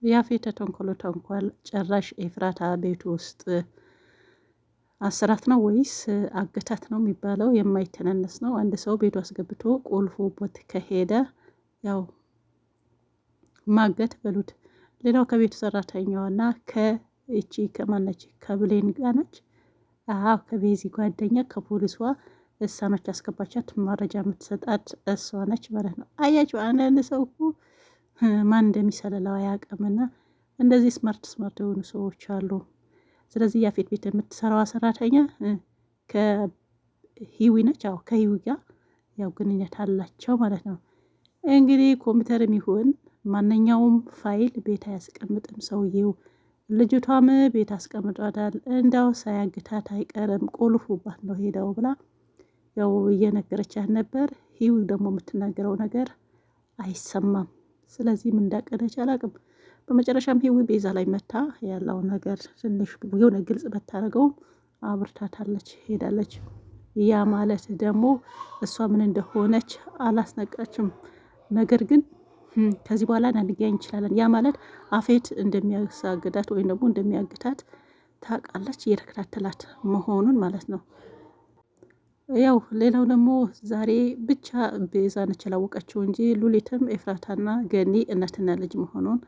ያፌት ተንኮሎ ተንኳል ጭራሽ ኤፍራታ ቤት ውስጥ አስራት ነው ወይስ አገታት ነው የሚባለው? የማይተናነስ ነው። አንድ ሰው ቤቱ አስገብቶ ቆልፎበት ከሄደ ያው ማገት በሉት። ሌላው ከቤቱ ሰራተኛዋና ከእቺ ከማነች ከብሌን ጋር ነች። አዎ ከቤዚ ጓደኛ ከፖሊሷ እሷ ነች ያስገባቻት። መረጃ የምትሰጣት እሷ ነች ማለት ነው። አያችሁ አንዳንድ ሰው እኮ ማን እንደሚሰልለው አያውቅምና እንደዚህ ስማርት የሆኑ ሰዎች አሉ። ስለዚህ ያፌት ቤት የምትሰራዋ ሰራተኛ ከሂዊ ነች። አዎ ከሂዊ ጋር ያው ግንኙነት አላቸው ማለት ነው። እንግዲህ ኮምፒውተርም ይሁን ማንኛውም ፋይል ቤት አያስቀምጥም ሰውዬው። ልጅቷም ቤት አስቀምጧታል። እንዳው ሳያግታት አይቀርም ቆልፎባት ነው ሄደው ብላ ያው እየነገረቻት ነበር። ሂዊ ደግሞ የምትናገረው ነገር አይሰማም። ስለዚህ ምን እንዳቀደች አላውቅም። በመጨረሻም ሂዊ ቤዛ ላይ መታ ያለውን ነገር ትንሽ የሆነ ግልጽ በታደርገውም አብርታታለች፣ ሄዳለች። ያ ማለት ደግሞ እሷ ምን እንደሆነች አላስነቃችም። ነገር ግን ከዚህ በኋላ ላንገናኝ እንችላለን። ያ ማለት አፌት እንደሚያሳግዳት ወይም ደግሞ እንደሚያግታት ታውቃለች፣ እየተከታተላት መሆኑን ማለት ነው። ያው ሌላው ደግሞ ዛሬ ብቻ ቤዛ ነች ያላወቀችው እንጂ ሉሊትም ኤፍራታና ገኒ እናትና ልጅ መሆኑን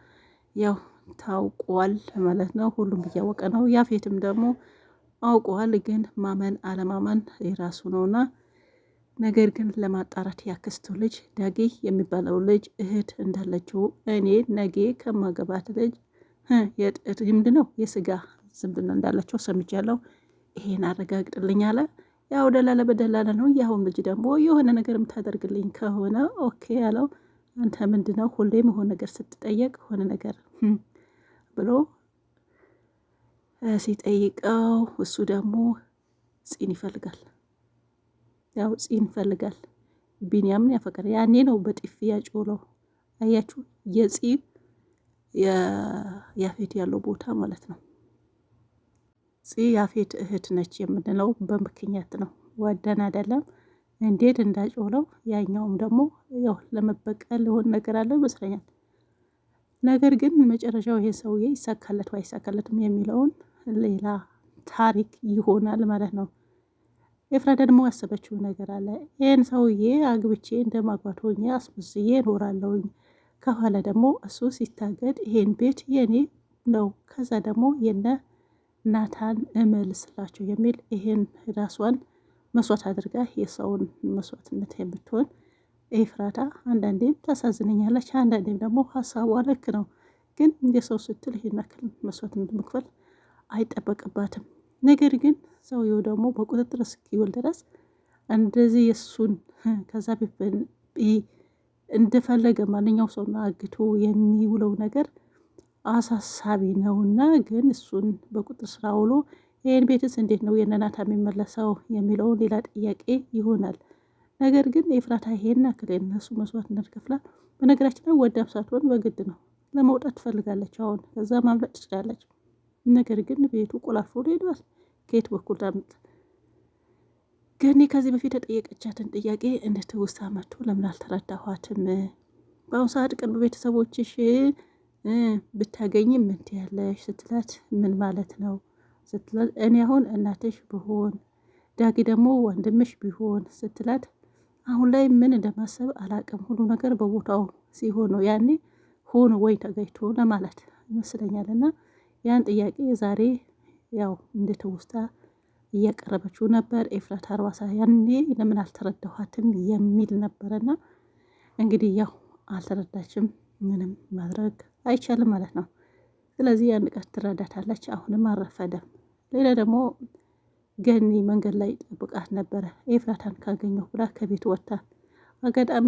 ያው ታውቋል ማለት ነው። ሁሉም እያወቀ ነው። ያፌትም ደግሞ አውቀዋል። ግን ማመን አለማመን የራሱ ነውና ነገር ግን ለማጣራት ያክስቱ ልጅ ዳጊ የሚባለው ልጅ እህት እንዳለችው እኔ ነጌ ከማገባት ልጅ ምንድነው የስጋ ዝምድና እንዳላቸው ሰምቻለሁ። ይሄን አረጋግጥልኝ አለ። ያው ደላላ በደላላ ነው። ያሁን ልጅ ደግሞ የሆነ ነገር የምታደርግልኝ ከሆነ ኦኬ ያለው። አንተ ምንድነው ሁሌም የሆነ ነገር ስትጠየቅ ሆነ ነገር ብሎ ሲጠይቀው እሱ ደግሞ ፂን ይፈልጋል። ያው ፂን ይፈልጋል። ቢንያምን ያፈቀረ ያኔ ነው በጥፊ ያጮለው። አያችሁ የፂ ያፌት ያለው ቦታ ማለት ነው። ፂ ያፌት እህት ነች የምንለው በምክንያት ነው። ወደን አይደለም። እንዴት እንዳጮለው ያኛውም ደግሞ ያው ለመበቀል ሆን ነገር አለ ይመስለኛል። ነገር ግን መጨረሻው ይሄ ሰውዬ ይሳካለት ወይ አይሳካለትም የሚለውን ሌላ ታሪክ ይሆናል ማለት ነው። ኤፍራታ ደግሞ ያሰበችው ነገር አለ። ይሄን ሰውዬ አግብቼ እንደማግባት ሆኜ አስመስዬ እኖራለሁኝ። ከኋላ ደግሞ እሱ ሲታገድ ይሄን ቤት የኔ ነው፣ ከዛ ደግሞ የነ ናታን እመልስላቸው የሚል ይሄን ራሷን መስዋዕት አድርጋ የሰውን መስዋዕትነት የምትሆን ኤፍራታ አንዳንዴም ታሳዝነኛለች፣ አንዳንዴም ደግሞ ሀሳቧ ልክ ነው። ግን እንደ ሰው ስትል ይሄን ያክል መስዋዕትነት መክፈል አይጠበቅባትም። ነገር ግን ሰውየው ደግሞ በቁጥጥር እስኪውል ድረስ እንደዚህ የሱን ከዛ ቤት እንደፈለገ ማንኛው ሰው አግቶ የሚውለው ነገር አሳሳቢ ነውና ግን እሱን በቁጥጥር ስር አውሎ ይሄን ቤትስ እንዴት ነው የነናታ የሚመለሰው የሚለውን ሌላ ጥያቄ ይሆናል። ነገር ግን ኤፍራታ ይሄን ያክል የነሱ መስዋዕትነት ከፍላ በነገራችን ላይ ወዳም ሳትሆን በግድ ነው ለመውጣት ትፈልጋለች። አሁን ከዛ ማምለጥ ትችላለች። ነገር ግን ቤቱ ቆላፎ ሄዷል። ከየት በኩል ታምጥ? ገኒ ከዚህ በፊት የጠየቀቻትን ጥያቄ እንዴት ውስጥ አመቱ ለምን አልተረዳኋትም? በአሁኑ ሰዓት ቅርብ ቤተሰቦችሽ ብታገኝም ምን ትያለሽ ስትላት ምን ማለት ነው ስትላት እኔ አሁን እናትሽ ብሆን ዳጊ ደግሞ ወንድምሽ ቢሆን ስትላት አሁን ላይ ምን እንደማሰብ አላቅም። ሁሉ ነገር በቦታው ሲሆን ነው ያኔ ሆኖ ወይ ተገኝቶ ለማለት ይመስለኛል። እና ያን ጥያቄ ዛሬ ያው እንደተውስታ እያቀረበችው ነበር ኤፍራታ አርባሳ። ያኔ ለምን አልተረዳኋትም የሚል ነበረና እንግዲህ ያው አልተረዳችም። ምንም ማድረግ አይቻልም ማለት ነው። ስለዚህ ያን ቀን ትረዳታለች። አሁንም አረፈደም። ሌላ ደግሞ ገኒ መንገድ ላይ ጠብቃት ነበረ። ኤፍራታን ካገኘሁ ብላ ከቤት ወጣ። አጋጣሚ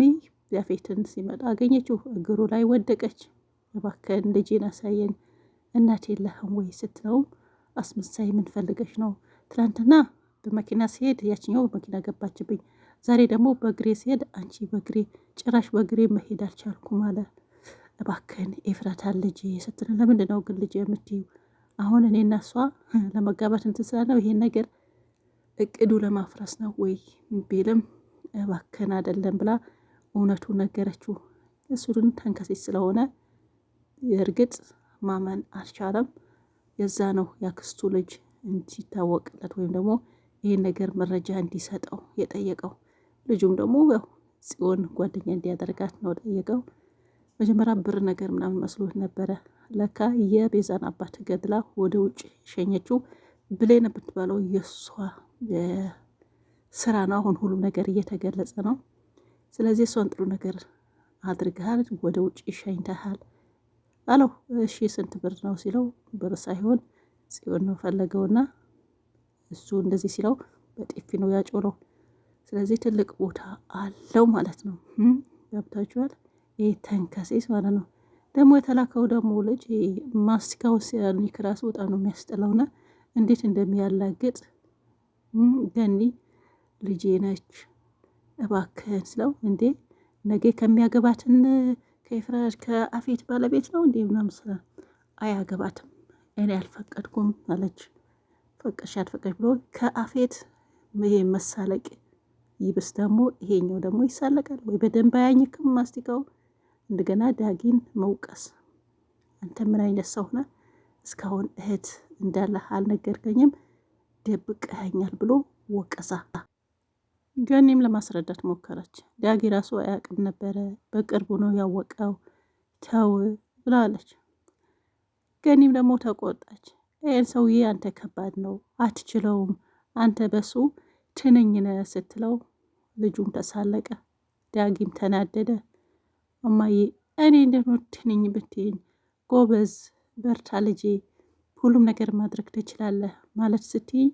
ያፌትን ሲመጣ አገኘችው። እግሩ ላይ ወደቀች። እባክህን ልጄን አሳየኝ እናት የለህም ወይ ስትለውም አስመሳይ ምን ፈልገሽ ነው? ትናንትና በመኪና ሲሄድ ያችኛው በመኪና ገባችብኝ፣ ዛሬ ደግሞ በእግሬ ሲሄድ አንቺ በእግሬ ጭራሽ በእግሬ መሄድ አልቻልኩም አለ። እባክህን ኤፍራታ ልጄ ስትል ለምንድን ነው ግን ልጄ የምትይው? አሁን እኔና እሷ ለመጋባት እንትን ስላለው ይሄን ነገር እቅዱ ለማፍረስ ነው ወይ ቢልም እባክህን አይደለም ብላ እውነቱ ነገረችው። እሱን ተንከሴት ስለሆነ እርግጥ ማመን አልቻለም። የዛ ነው ያክስቱ ልጅ እንዲታወቅለት ወይም ደግሞ ይህን ነገር መረጃ እንዲሰጠው የጠየቀው። ልጁም ደግሞ ያው ጽዮን ጓደኛ እንዲያደርጋት ነው ጠየቀው። መጀመሪያ ብር ነገር ምናምን መስሎት ነበረ። ለካ የቤዛን አባት ገድላ ወደ ውጭ ሸኘችው። ብሌን ብትባለው የእሷ ስራ ነው። አሁን ሁሉ ነገር እየተገለጸ ነው። ስለዚህ እሷን ጥሩ ነገር አድርገሃል፣ ወደ ውጭ ሸኝተሃል አለው። እሺ ስንት ብር ነው ሲለው፣ ብር ሳይሆን ጽዮን ነው ፈለገውና እሱ እንደዚህ ሲለው በጤፊ ነው ያጮለው። ስለዚህ ትልቅ ቦታ አለው ማለት ነው። ገብታችኋል? ይሄ ተንከሴስ ማለት ነው። ደግሞ የተላከው ደግሞ ልጅ ማስቲካው ሲያኒክ ራሱ በጣም ነው የሚያስጠላውና እንዴት እንደሚያላግጥ ገኒ ልጄ ነች እባክህን ስለው፣ እንዴ ነገ ከሚያገባትን ከኤፍራሽ ከአፌት ባለቤት ነው እንዴ ምናምን ስለ አያገባትም እኔ አልፈቀድኩም አለች። ፈቀሽ አልፈቀሽ ብሎ ከአፌት ይሄ መሳለቅ ይብስ ደግሞ ይሄኛው ደግሞ ይሳለቃል ወይ በደንብ አያኝክም ማስቲካው። እንደገና ዳጊን መውቀስ፣ አንተ ምን አይነት ሰው ነህ? እስካሁን እህት እንዳለ አልነገርከኝም፣ ደብቀኸኛል ብሎ ወቀሳ። ገኒም ለማስረዳት ሞከረች። ዳጊ ራሱ አያውቅም ነበረ፣ በቅርቡ ነው ያወቀው፣ ተው ብላለች። ገኒም ደግሞ ተቆጣች። ይህን ሰውዬ አንተ ከባድ ነው አትችለውም፣ አንተ በሱ ትንኝ ነህ ስትለው ልጁም ተሳለቀ። ዳጊም ተናደደ። እማዬ እኔ እንደሆነ ትንኝ ብትይኝ ጎበዝ በርታ ልጄ ሁሉም ነገር ማድረግ ትችላለህ ማለት ስትይኝ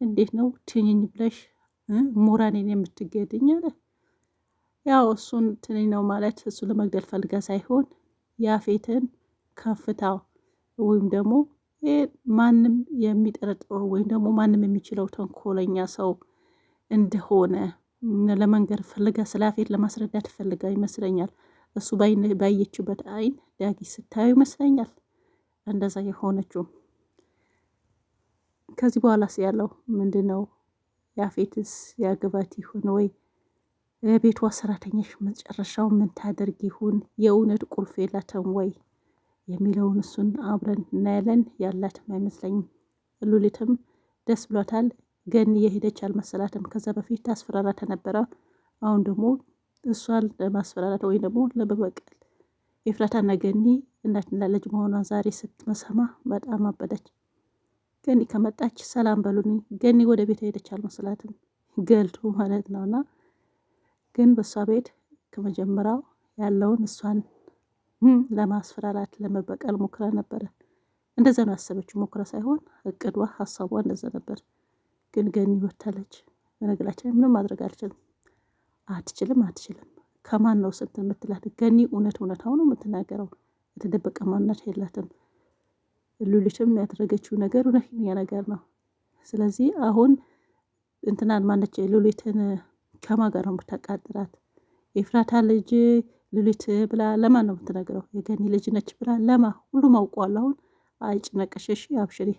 እንዴት ነው ትንኝ ብለሽ ሞራኔን የምትገድኝ አለ። ያው እሱን ትንኝ ነው ማለት እሱ ለመግደል ፈልጋ ሳይሆን ያፌትን ከፍታ ወይም ደግሞ ማንም የሚጠረጥረው ወይም ደግሞ ማንም የሚችለው ተንኮለኛ ሰው እንደሆነ ለመንገር ፈልጋ ስለ ያፌት ለማስረዳት ፈልጋ ይመስለኛል። እሱ ባየችበት አይን ዳጊ ስታዩ ይመስለኛል እንደዛ የሆነችው። ከዚህ በኋላስ ያለው ምንድን ነው? ያፌትስ ያገባት ይሁን ወይ? ቤቷ ሰራተኛሽ መጨረሻው ምን ታደርግ ይሁን? የእውነት ቁልፍ የላትም ወይ የሚለውን እሱን አብረን እናያለን። ያላትም አይመስለኝም። ሉሊትም ደስ ብሏታል። ገኒ የሄደች አልመሰላትም። ከዛ በፊት ታስፈራራት ነበረ። አሁን ደግሞ እሷን ለማስፈራራት ወይም ደግሞ ለመበቀል ኤፍራታና ገኒ እናትና ልጅ መሆኗን ዛሬ ስትመሰማ በጣም አበደች። ገኒ ከመጣች ሰላም በሉኝ። ገኒ ወደ ቤት ሄደች አልመሰላትም። ገልቱ ማለት ነውና ግን በእሷ ቤት ከመጀመሪያው ያለውን እሷን ለማስፈራራት ለመበቀል ሞክራ ነበረ። እንደዛ ነው ያሰበችው። ሞክራ ሳይሆን እቅዷ ሀሳቧ እንደዛ ነበር። ግን ገኒ ወታለች። በነገራችን ምንም ማድረግ አትችልም። ከማን ነው ስንት የምትላት ገኒ እውነታው ነው የምትናገረው። የተደበቀ ማንነት የላትም። ሉሊትም ያደረገችው ነገር እውነተኛ ነገር ነው። ስለዚህ አሁን እንትናን ማነች ሉሊትን ከማን ጋር ነው የምታቃጥራት? የኤፍራታ ልጅ ሉሊት ብላ ለማን ነው የምትነግረው? የገኒ ልጅ ነች ብላ ለማ ሁሉም አውቀዋል። አሁን አይጭነቅሽ፣ እሺ አብሽሪ።